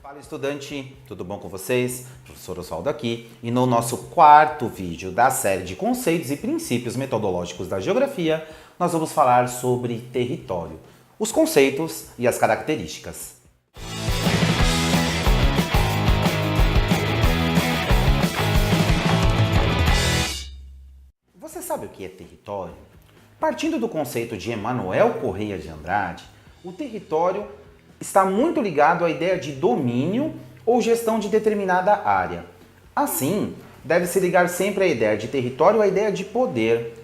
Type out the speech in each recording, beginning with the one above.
Fala estudante, tudo bom com vocês? Professor Oswaldo aqui e no nosso quarto vídeo da série de conceitos e princípios metodológicos da geografia, nós vamos falar sobre território, os conceitos e as características. Você sabe o que é território? Partindo do conceito de Emanuel Correia de Andrade, o território está muito ligado à ideia de domínio ou gestão de determinada área. Assim, deve-se ligar sempre a ideia de território à ideia de poder,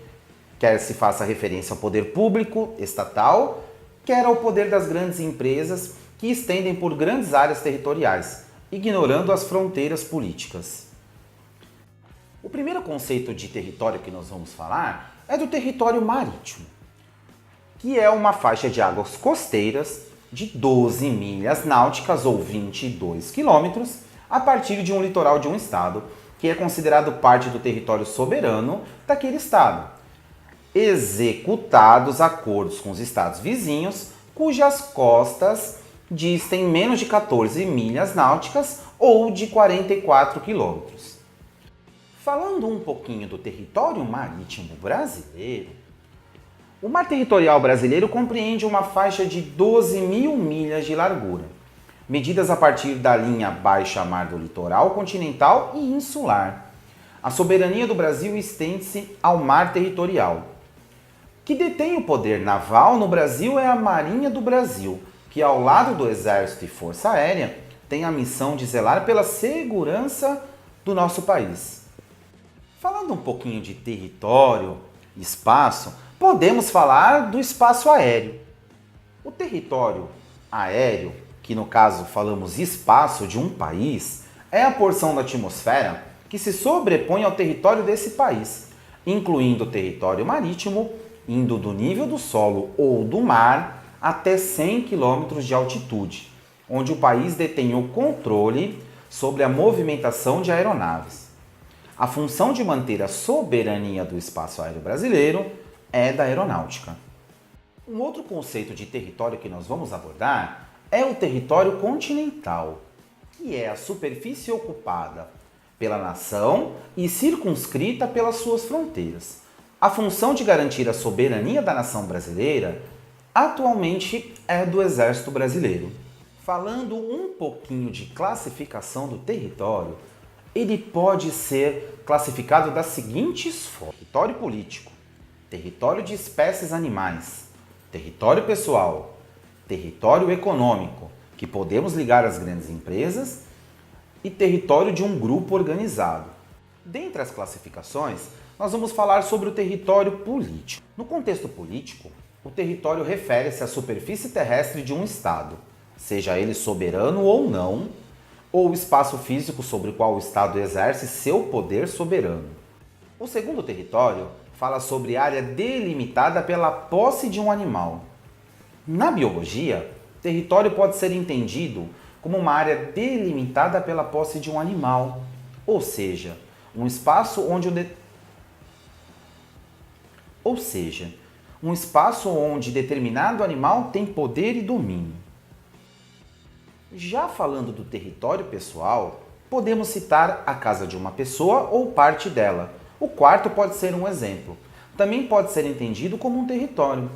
quer se faça referência ao poder público, estatal, quer ao poder das grandes empresas que estendem por grandes áreas territoriais, ignorando as fronteiras políticas. O primeiro conceito de território que nós vamos falar é do território marítimo, que é uma faixa de águas costeiras de 12 milhas náuticas ou 22 quilômetros a partir de um litoral de um estado, que é considerado parte do território soberano daquele estado, executados acordos com os estados vizinhos, cujas costas distem menos de 14 milhas náuticas ou de 44 quilômetros. Falando um pouquinho do território marítimo brasileiro, o mar territorial brasileiro compreende uma faixa de 12 mil milhas de largura, medidas a partir da linha baixa-mar do litoral continental e insular. A soberania do Brasil estende-se ao mar territorial. Que detém o poder naval no Brasil é a Marinha do Brasil, que ao lado do Exército e Força Aérea tem a missão de zelar pela segurança do nosso país. Falando um pouquinho de território e espaço, podemos falar do espaço aéreo. O território aéreo, que no caso falamos espaço de um país, é a porção da atmosfera que se sobrepõe ao território desse país, incluindo o território marítimo, indo do nível do solo ou do mar até 100 km de altitude, onde o país detém o controle sobre a movimentação de aeronaves. A função de manter a soberania do espaço aéreo brasileiro é da aeronáutica. Um outro conceito de território que nós vamos abordar é o território continental, que é a superfície ocupada pela nação e circunscrita pelas suas fronteiras. A função de garantir a soberania da nação brasileira atualmente é do Exército Brasileiro. Falando um pouquinho de classificação do território, ele pode ser classificado das seguintes formas: território político, território de espécies animais, território pessoal, território econômico, que podemos ligar às grandes empresas, e território de um grupo organizado. Dentre as classificações, nós vamos falar sobre o território político. No contexto político, o território refere-se à superfície terrestre de um estado, seja ele soberano ou não, ou o espaço físico sobre o qual o estado exerce seu poder soberano. O segundo território fala sobre área delimitada pela posse de um animal. Na biologia, território pode ser entendido como uma área delimitada pela posse de um animal, ou seja, um espaço onde determinado animal tem poder e domínio. Já falando do território pessoal, podemos citar a casa de uma pessoa ou parte dela. O quarto pode ser um exemplo. Também pode ser entendido como um território.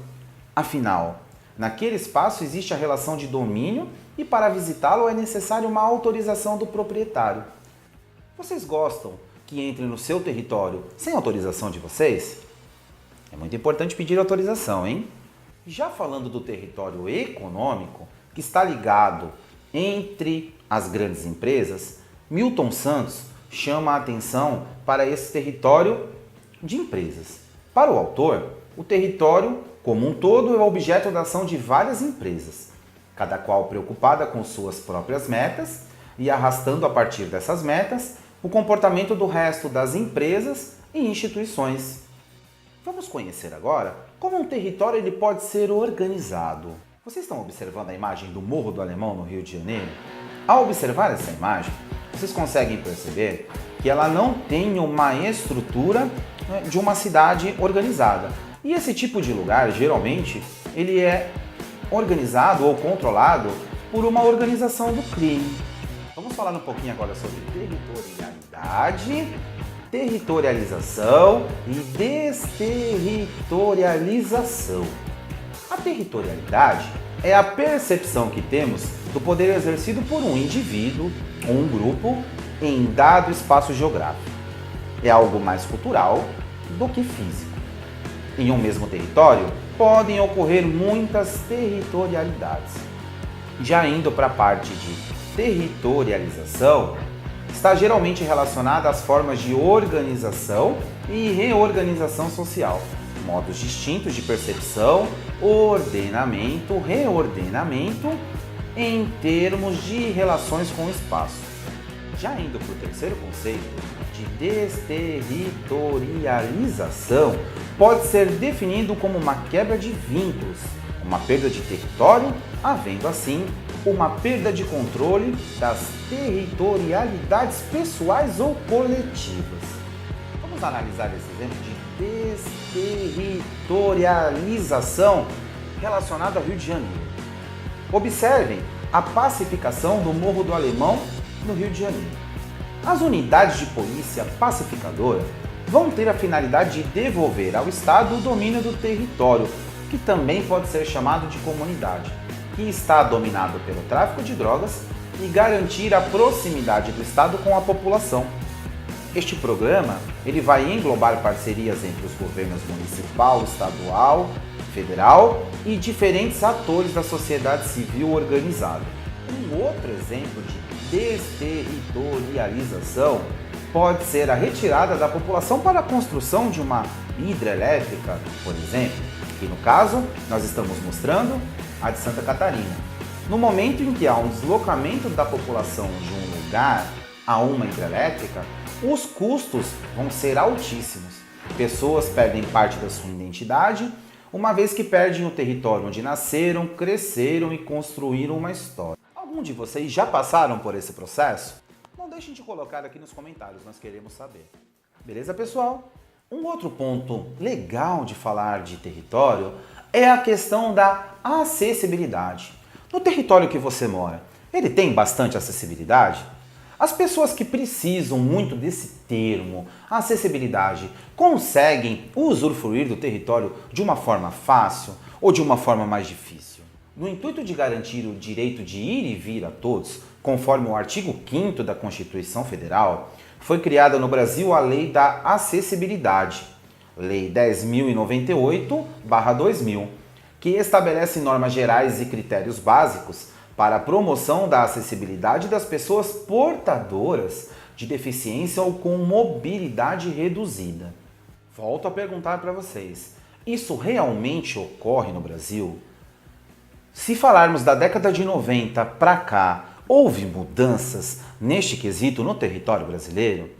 Afinal, naquele espaço existe a relação de domínio e para visitá-lo é necessário uma autorização do proprietário. Vocês gostam que entre no seu território sem autorização de vocês? É muito importante pedir autorização, hein? Já falando do território econômico, que está ligado entre as grandes empresas, Milton Santos chama a atenção para esse território de empresas. Para o autor, o território como um todo é objeto da ação de várias empresas, cada qual preocupada com suas próprias metas e arrastando a partir dessas metas o comportamento do resto das empresas e instituições. Vamos conhecer agora como um território ele pode ser organizado. Vocês estão observando a imagem do Morro do Alemão no Rio de Janeiro? Ao observar essa imagem, vocês conseguem perceber que ela não tem uma estrutura de uma cidade organizada. E esse tipo de lugar, geralmente, ele é organizado ou controlado por uma organização do crime, falar um pouquinho agora sobre territorialidade, territorialização e desterritorialização. A territorialidade é a percepção que temos do poder exercido por um indivíduo ou um grupo em dado espaço geográfico. É algo mais cultural do que físico. Em um mesmo território, podem ocorrer muitas territorialidades. Já indo para a parte de territorialização, está geralmente relacionada às formas de organização e reorganização social, modos distintos de percepção, ordenamento, reordenamento em termos de relações com o espaço. Já indo para o terceiro conceito, de desterritorialização, pode ser definido como uma quebra de vínculos, uma perda de território, havendo assim uma perda de controle das territorialidades pessoais ou coletivas. Vamos analisar esse exemplo de desterritorialização relacionado ao Rio de Janeiro. Observem a pacificação do Morro do Alemão no Rio de Janeiro. As unidades de polícia pacificadora vão ter a finalidade de devolver ao Estado o domínio do território, que também pode ser chamado de comunidade, que está dominado pelo tráfico de drogas, e garantir a proximidade do Estado com a população. Este programa ele vai englobar parcerias entre os governos municipal, estadual, federal e diferentes atores da sociedade civil organizada. Um outro exemplo de desterritorialização pode ser a retirada da população para a construção de uma hidrelétrica, por exemplo, que no caso nós estamos mostrando a de Santa Catarina. No momento em que há um deslocamento da população de um lugar a uma hidrelétrica, os custos vão ser altíssimos. Pessoas perdem parte da sua identidade, uma vez que perdem o território onde nasceram, cresceram e construíram uma história. Algum de vocês já passaram por esse processo? Não deixem de colocar aqui nos comentários, nós queremos saber. Beleza, pessoal? Um outro ponto legal de falar de território é a questão da acessibilidade. No território que você mora, ele tem bastante acessibilidade? As pessoas que precisam muito desse termo, acessibilidade, conseguem usufruir do território de uma forma fácil ou de uma forma mais difícil? No intuito de garantir o direito de ir e vir a todos, conforme o artigo 5º da Constituição Federal, foi criada no Brasil a Lei da Acessibilidade, Lei 10.098/2000, que estabelece normas gerais e critérios básicos para a promoção da acessibilidade das pessoas portadoras de deficiência ou com mobilidade reduzida. Volto a perguntar para vocês, isso realmente ocorre no Brasil? Se falarmos da década de 90 para cá, houve mudanças neste quesito no território brasileiro?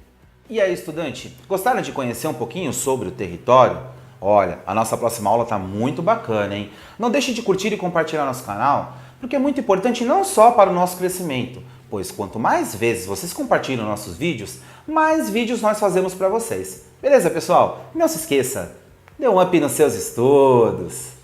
E aí, estudante, gostaram de conhecer um pouquinho sobre o território? Olha, a nossa próxima aula está muito bacana, hein? Não deixe de curtir e compartilhar nosso canal, porque é muito importante não só para o nosso crescimento, pois quanto mais vezes vocês compartilham nossos vídeos, mais vídeos nós fazemos para vocês. Beleza, pessoal? Não se esqueça, dê um up nos seus estudos!